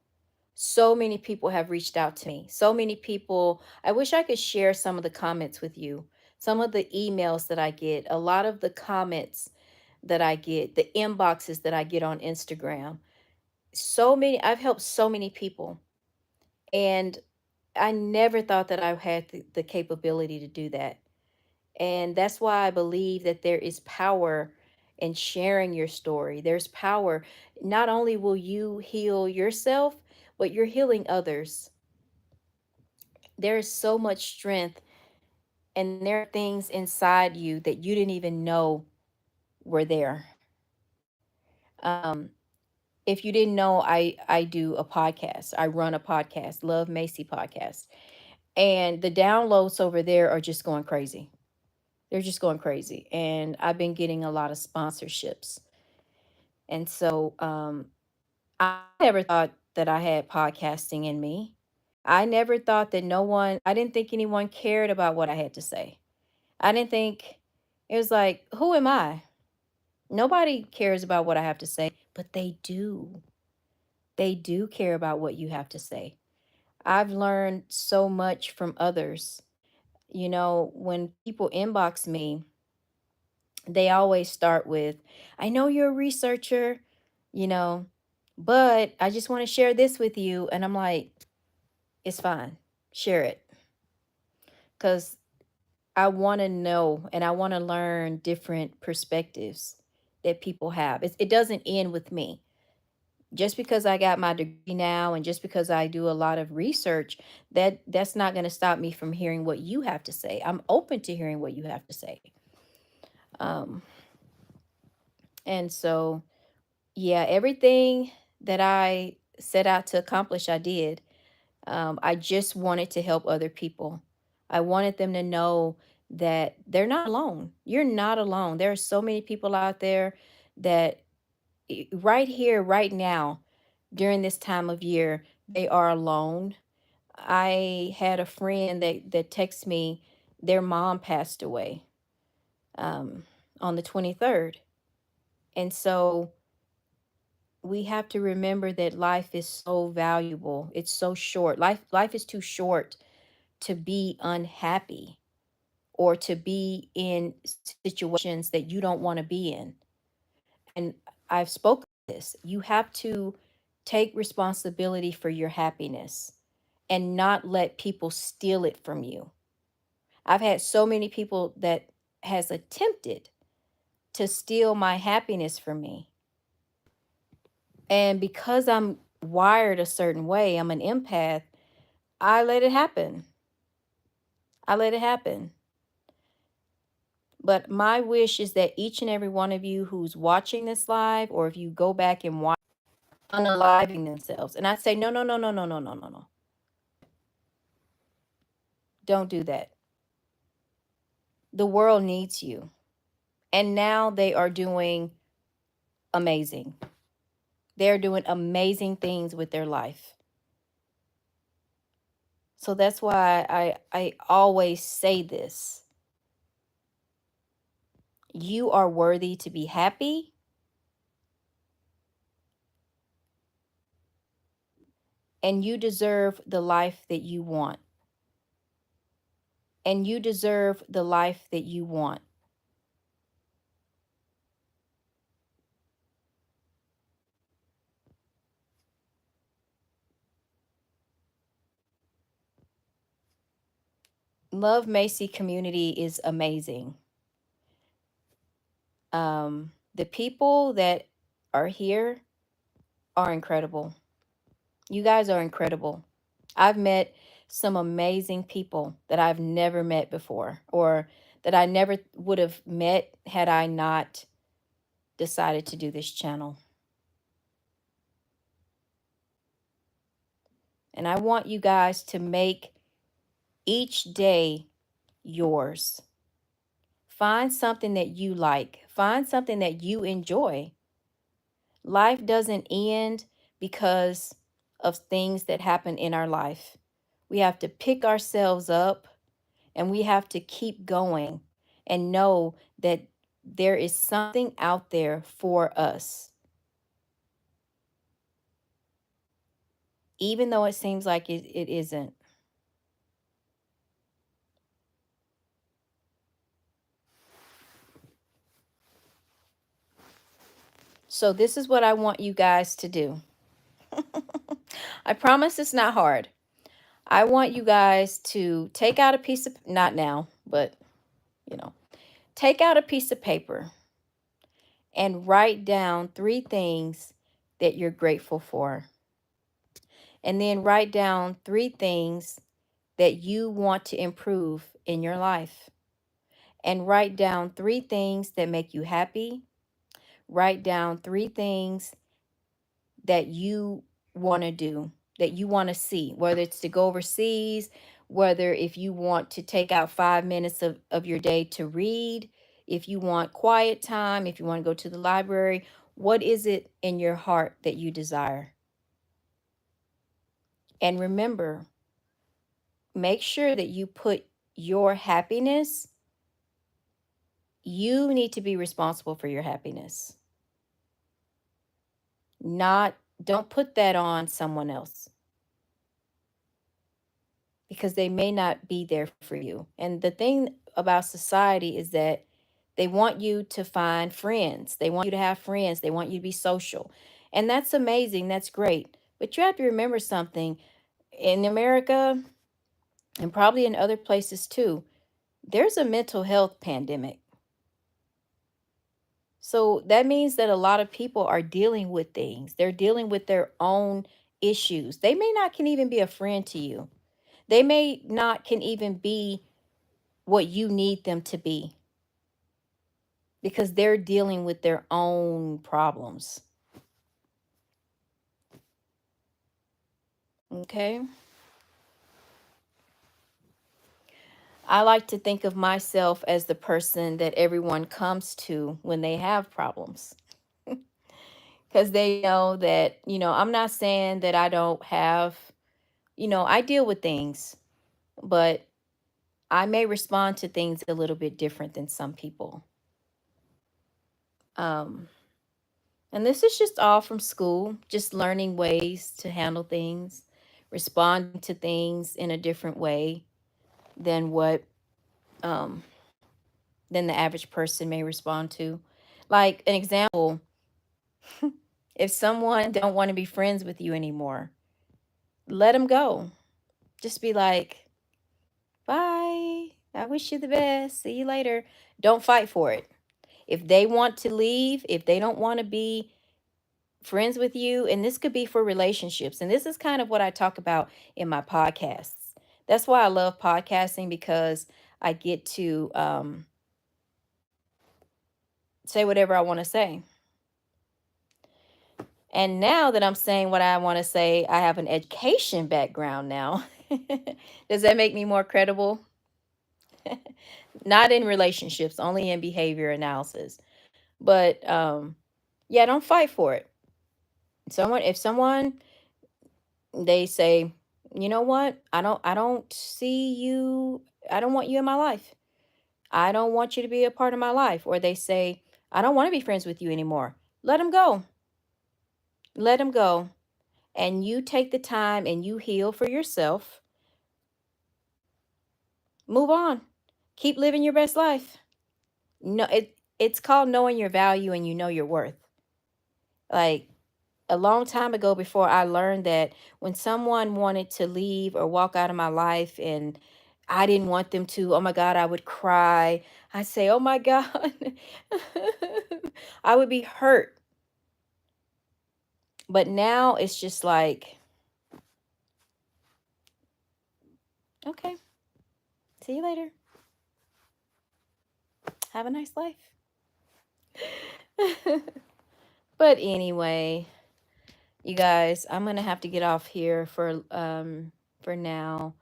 So many people have reached out to me. So many people. I wish I could share some of the comments with you. Some of the emails that I get, a lot of the comments that I get, the inboxes that I get on Instagram. I've helped so many people. And I never thought that I had the capability to do that. And that's why I believe that there is power in sharing your story. There's power. Not only will you heal yourself, but you're healing others. There is so much strength, and there are things inside you that you didn't even know were there. Um, if you didn't know, I do a podcast. I run a podcast, Love Macy podcast, and the downloads over there are just going crazy. They're just going crazy, and I've been getting a lot of sponsorships. And so I never thought that I had podcasting in me. I never thought that I didn't think anyone cared about what I had to say. I didn't think it was like, who am I? Nobody cares about what I have to say, but they do. They do care about what you have to say. I've learned so much from others. When people inbox me, they always start with, I know you're a researcher, you know, But I just want to share this with you. And I'm like, it's fine. Share it. Because I want to know and I want to learn different perspectives that people have. It doesn't end with me. Just because I got my degree now and just because I do a lot of research, that's not going to stop me from hearing what you have to say. I'm open to hearing what you have to say. Um, and so, yeah, everything that I set out to accomplish, I did. I just wanted to help other people. I wanted them to know that they're not alone. You're not alone. There are so many people out there that right here, right now, during this time of year, they are alone. I had a friend that texted me, their mom passed away um, on the 23rd. And so we have to remember that life is so valuable. It's so short. Life is too short to be unhappy or to be in situations that you don't want to be in. And I've spoken this. You have to take responsibility for your happiness and not let people steal it from you. I've had so many people that has attempted to steal my happiness from me. And because I'm wired a certain way, I'm an empath, I let it happen. I let it happen. But my wish is that each and every one of you who's watching this live, or if you go back and watch, unaliving themselves. And I say, no, no, no, no, no, no, no, no, no. Don't do that. The world needs you. And now they are doing amazing. They're doing amazing things with their life. So that's why I always say this. You are worthy to be happy, and you deserve the life that you want. And you deserve the life that you want. Love Macy community is amazing. The people that are here are incredible. You guys are incredible. I've met some amazing people that I've never met before, or that I never would have met had I not decided to do this channel. And I want you guys to make each day yours. Find something that you like, find something that you enjoy. Life doesn't end because of things that happen in our life. We have to pick ourselves up and we have to keep going and know that there is something out there for us, even though it seems like it isn't. So, this is what I want you guys to do. I promise it's not hard. I want you guys to take out a piece of, not now, but you know, take out a piece of paper and write down 3 things that you're grateful for. And then write down 3 things that you want to improve in your life. And write down 3 things that make you happy. Write down 3 things that you want to do, that you want to see, whether it's to go overseas, whether if you want to take out 5 minutes of your day to read, if you want quiet time, if you want to go to the library, what is it in your heart that you desire? And remember, make sure that you put your happiness, you need to be responsible for your happiness. Not, don't put that on someone else because they may not be there for you. And the thing about society is that they want you to find friends. They want you to have friends. They want you to be social. And that's amazing. That's great. But you have to remember something in America and probably in other places too, there's a mental health pandemic. So that means that a lot of people are dealing with things. They're dealing with their own issues. They may not can even be a friend to you. They may not can even be what you need them to be because they're dealing with their own problems. Okay? I like to think of myself as the person that everyone comes to when they have problems. Because they know that, I'm not saying that I don't have, I deal with things, but I may respond to things a little bit different than some people. Um, and this is just all from school, just learning ways to handle things, responding to things in a different way than what um, than the average person may respond to. Like an example, if someone don't want to be friends with you anymore, let them go. Just be like, bye. I wish you the best. See you later. Don't fight for it. If they want to leave, if they don't want to be friends with you, and this could be for relationships, and this is kind of what I talk about in my podcasts. That's why I love podcasting because I get to say whatever I want to say. And now that I'm saying what I want to say, I have an education background now. Does that make me more credible? Not in relationships, only in behavior analysis. But yeah, don't fight for it. If someone they say, you know what, I don't see you, I don't want you in my life. I don't want you to be a part of my life. Or they say, I don't want to be friends with you anymore. Let them go. Let them go. And you take the time and you heal for yourself. Move on. Keep living your best life. No, it's called knowing your value and you know your worth. Like a long time ago, before I learned that when someone wanted to leave or walk out of my life and I didn't want them to, oh my God, I would cry. I say, oh my God. I would be hurt. But now it's just like, okay, see you later. Have a nice life. But anyway, you guys, I'm gonna have to get off here for now.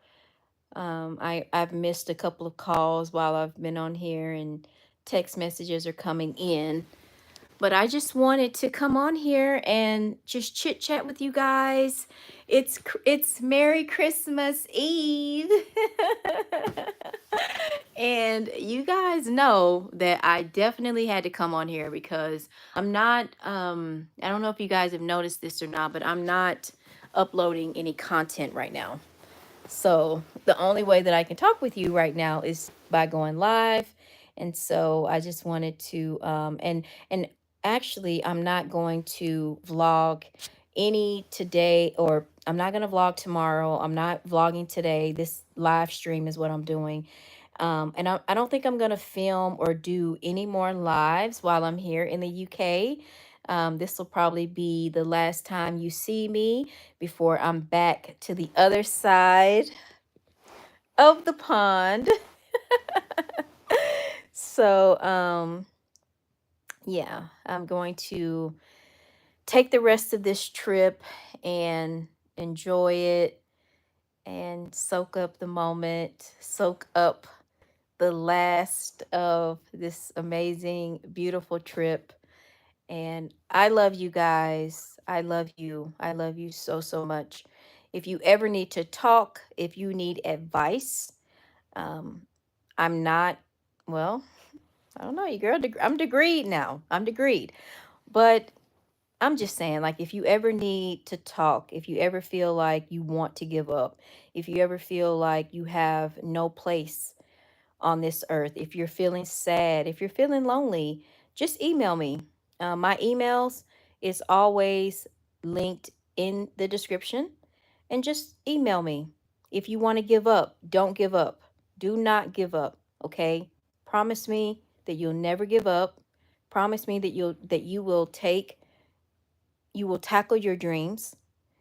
I've missed a couple of calls while I've been on here, and text messages are coming in. But I just wanted to come on here and just chit chat with you guys. It's Merry Christmas Eve. And you guys know that I definitely had to come on here because I'm not I don't know if you guys have noticed this or not, but I'm not uploading any content right now. So the only way that I can talk with you right now is by going live. And so I just wanted to and actually I'm not going to vlog any today, or I'm not going to vlog tomorrow. I'm not vlogging today. This live stream is what I'm doing. And I don't think I'm going to film or do any more lives while I'm here in the UK. This will probably be the last time you see me before I'm back to the other side of the pond. So, yeah, I'm going to take the rest of this trip and enjoy it and soak up the moment, soak up the last of this amazing, beautiful trip. And I love you guys. I love you. I love you so, so much. If you ever need to talk, if you need advice, um, I'm not, well, I don't know, you girl, I'm degreed now. I'm degreed. But I'm just saying, like, if you ever need to talk, if you ever feel like you want to give up, if you ever feel like you have no place on this earth, if you're feeling sad, if you're feeling lonely, just email me. My emails is always linked in the description. And just email me. If you want to give up, don't give up. Do not give up, okay? Promise me that you'll never give up. Promise me that you will tackle your dreams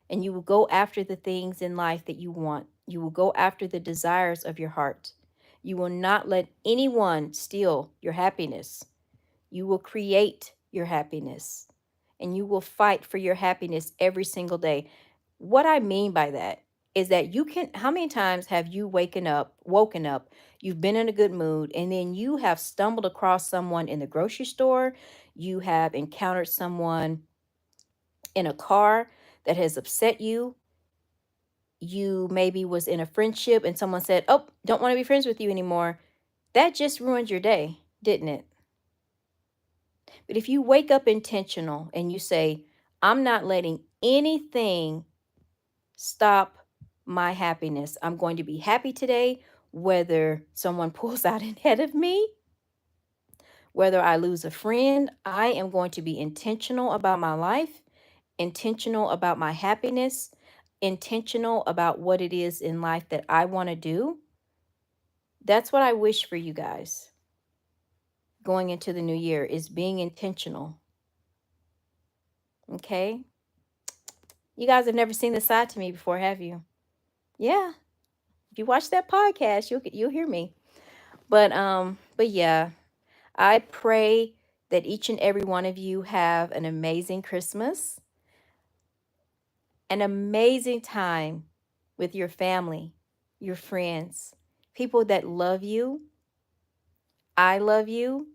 and you will go after the things in life that you want. You will go after the desires of your heart. You will not let anyone steal your happiness. You will create your happiness and you will fight for your happiness every single day. What I mean by that is that how many times have you woken up, you've been in a good mood, and then you have stumbled across someone in the grocery store, you have encountered someone in a car that has upset you, you maybe was in a friendship and someone said, "Oh, don't want to be friends with you anymore." That just ruined your day, didn't it? But if you wake up intentional and you say, I'm not letting anything stop my happiness. I'm going to be happy today, whether someone pulls out ahead of me, whether I lose a friend, I am going to be intentional about my life, intentional about my happiness, intentional about what it is in life that I want to do. That's what I wish for you guys going into the new year is being intentional. Okay? You guys have never seen this side to me before, have you? Yeah. If you watch that podcast, you'll hear me. But yeah, I pray that each and every one of you have an amazing Christmas, an amazing time with your family, your friends, people that love you. I love you.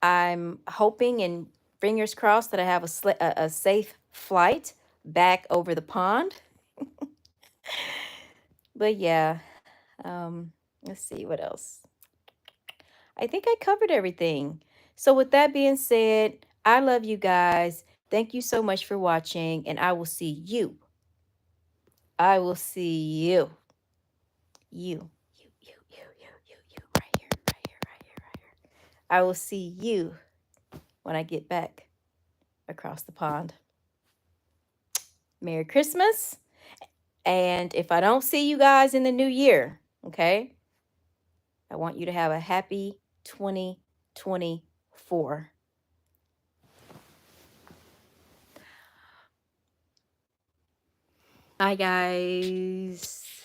I'm hoping and fingers crossed that I have a safe flight back over the pond. But yeah, let's see what else. I think I covered everything. So, with that being said, I love you guys. Thank you so much for watching, and I will see you. I will see you. You, right here, right here, right here, right here. I will see you when I get back across the pond. Merry Christmas. And if I don't see you guys in the new year, okay, I want you to have a happy 2024. Bye, guys.